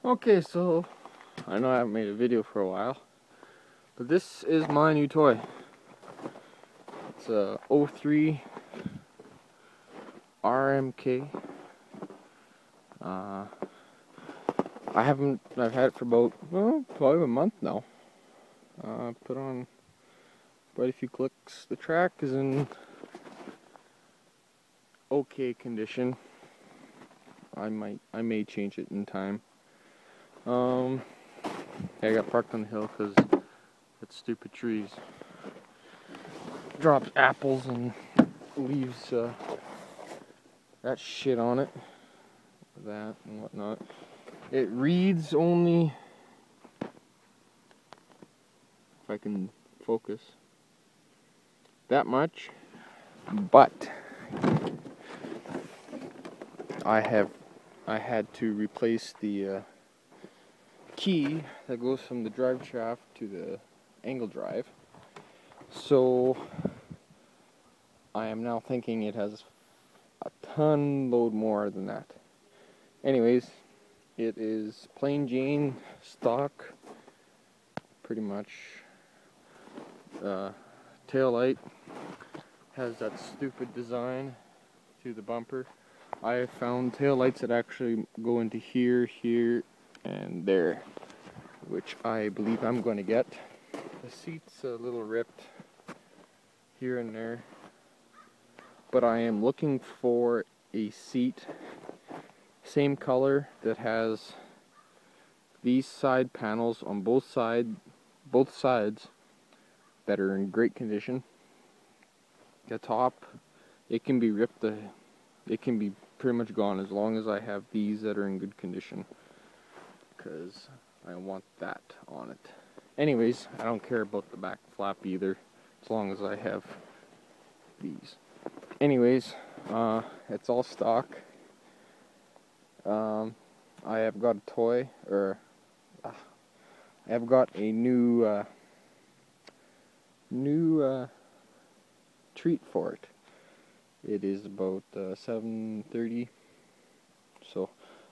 Okay, so I know I haven't made a video for a while, but this is my new toy. It's a 03 Rmk. I've had it for about, well, probably a month now. Put on quite a few clicks. The track is in okay condition. I may change it in time. I got parked on the hill because that stupid trees dropped apples and leaves that shit on it, that and whatnot. It reads only, if I can focus, that much, but I had to replace the key that goes from the drive shaft to the angle drive, so I am now thinking it has a ton load more than that. Anyways, it is plain Jane stock, pretty much. Tail light has that stupid design to the bumper. I have found tail lights that actually go into here, here, and there, which I believe I'm going to get. The seat's a little ripped here and there, but I am looking for a seat, same color, that has these side panels on both sides that are in great condition. The top, it can be ripped, it can be pretty much gone as long as I have these that are in good condition, because I want that on it. Anyways, I don't care about the back flap either, as long as I have these. Anyways, it's all stock. I have got a toy, or I have got a new treat for it. It is about 7:30, so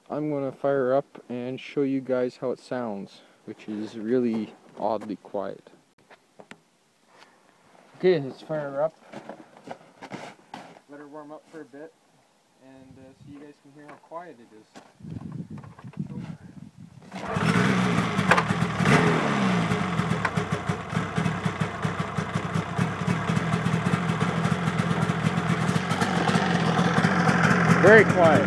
I'm going to fire up and show you guys how it sounds, which is really oddly quiet. Okay, let's fire up. Let her warm up for a bit, and so you guys can hear how quiet it is. Very quiet.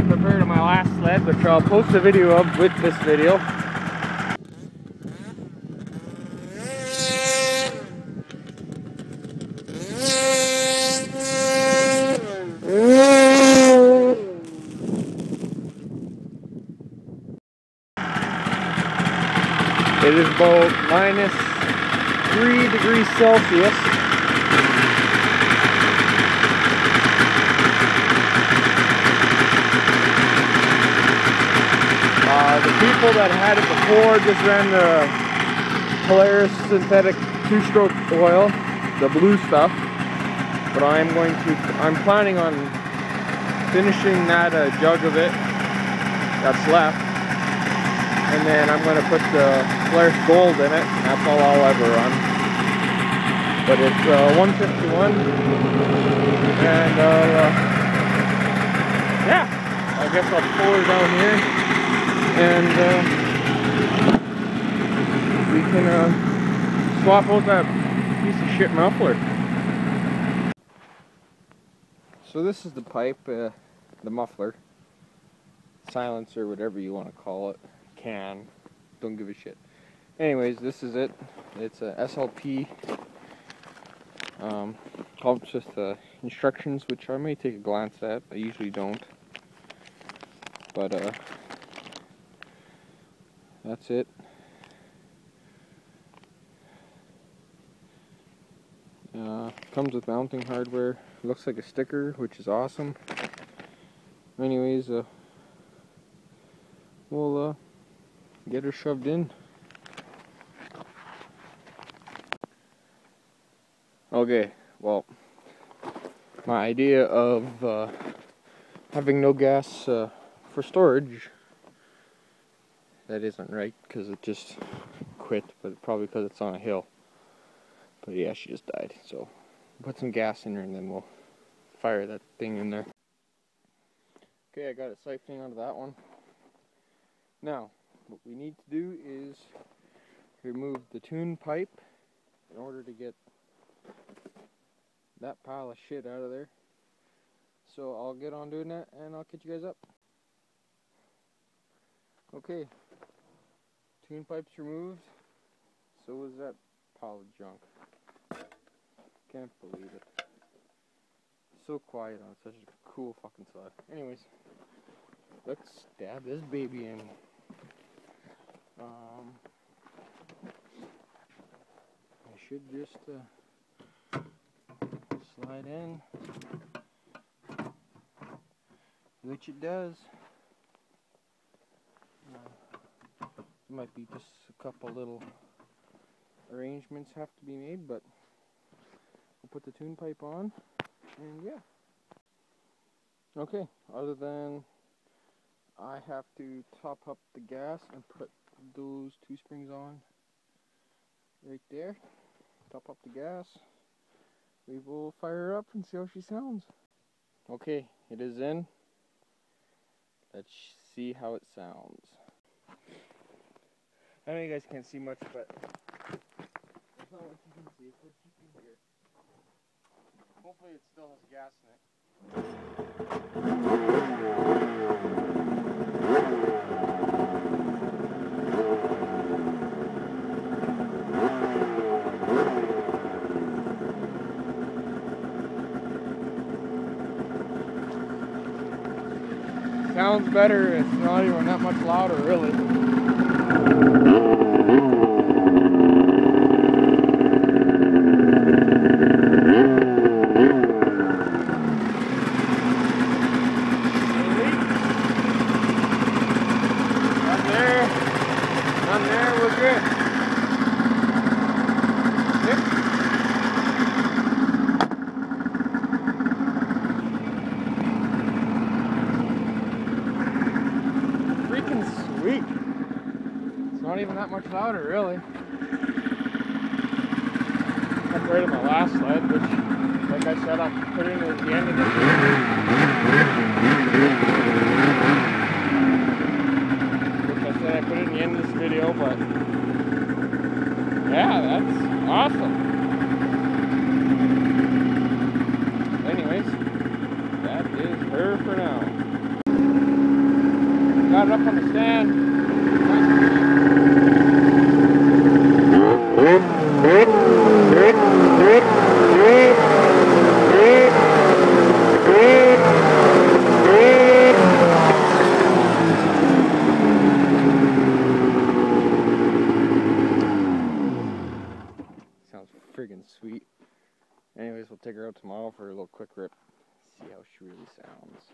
Compared to my last sled, which I'll post a video of with this video. It is about -3 degrees Celsius. The people that had it before just ran the Polaris synthetic 2-stroke oil, the blue stuff. But I'm planning on finishing that jug of it that's left. And then I'm going to put the Polaris Gold in it, and that's all I'll ever run. But it's 151, and yeah, I guess I'll pull her down here, and we can swap out that piece of shit muffler. So this is the pipe, the muffler, silencer, whatever you want to call it. Don't give a shit. Anyways, this is it. It's a SLP. Comes with instructions, which I may take a glance at. I usually don't, but that's it. Comes with mounting hardware. Looks like a sticker, which is awesome. Anyways, we'll get her shoved in. Okay, well, my idea of having no gas for storage. That isn't right because it just quit, but probably because it's on a hill. But yeah, she just died. So put some gas in her and then we'll fire that thing in there. Okay, I got it siphoning out of that one. Now, what we need to do is remove the tune pipe in order to get that pile of shit out of there. So I'll get on doing that and I'll catch you guys up. Okay, tune pipe's removed. So was that pile of junk. Can't believe it. So quiet on such a cool fucking slide. Anyways, let's stab this baby in. I should just slide in, which it does. Might be just a couple little arrangements have to be made, but we'll put the tune pipe on, and yeah. Okay, other than I have to top up the gas and put those 2 springs on right there. Top up the gas. We will fire her up and see how she sounds. Okay, it is in. Let's see how it sounds. I know you guys can't see much, but that's not what you can see. It's what you can hear. Hopefully it still has gas in it. Sounds better. It's not even that much louder, really. None there, we're good. Freaking sweet. It's not even that much louder, really. Compared to my last sled, which, like I said, I'll put in at the end of this video. I put it in the end of this video, but yeah, that's awesome. Anyways, that is her for now. Got it up on the stand. Friggin' sweet. Anyways, we'll take her out tomorrow for a little quick rip. See how she really sounds.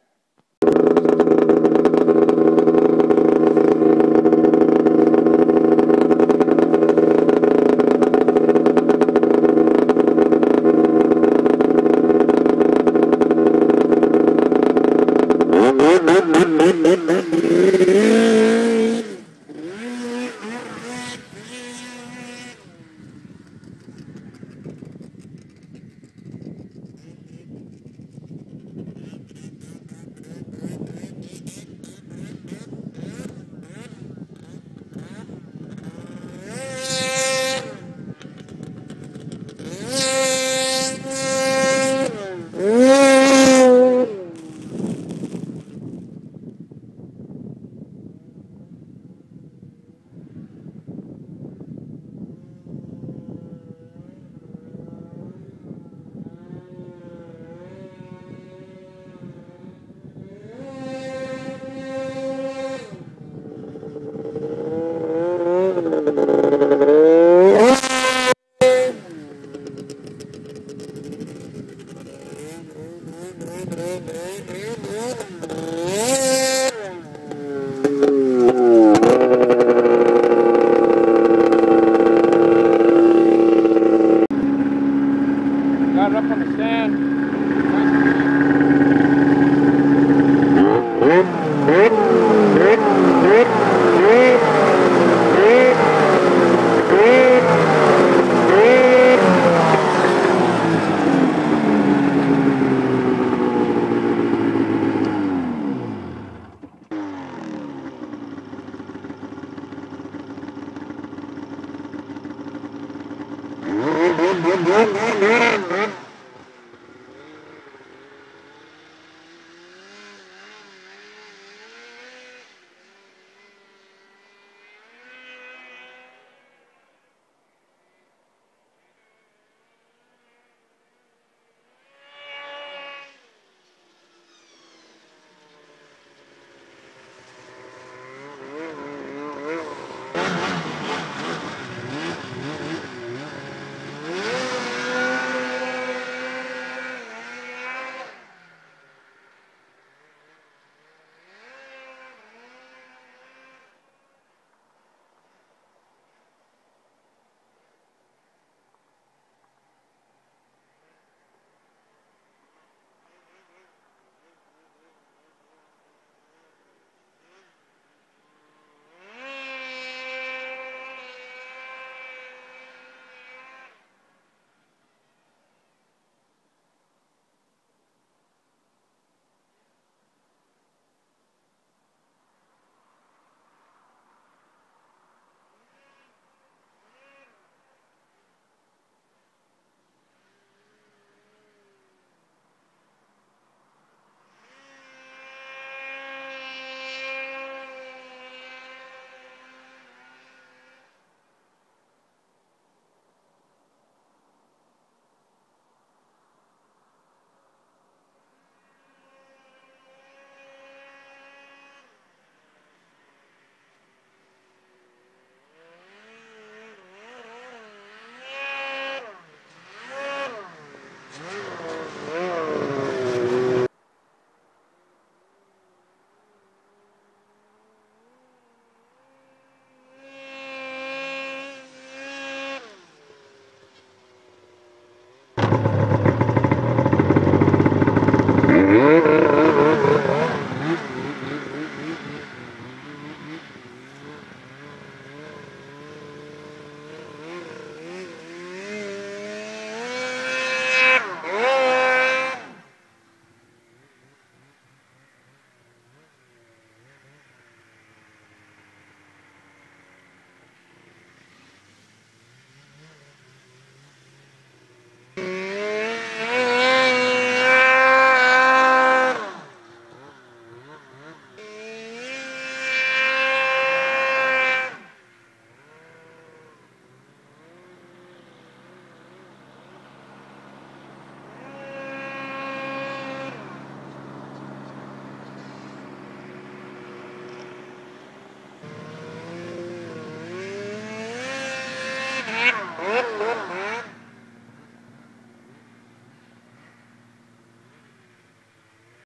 Got it up on the stand.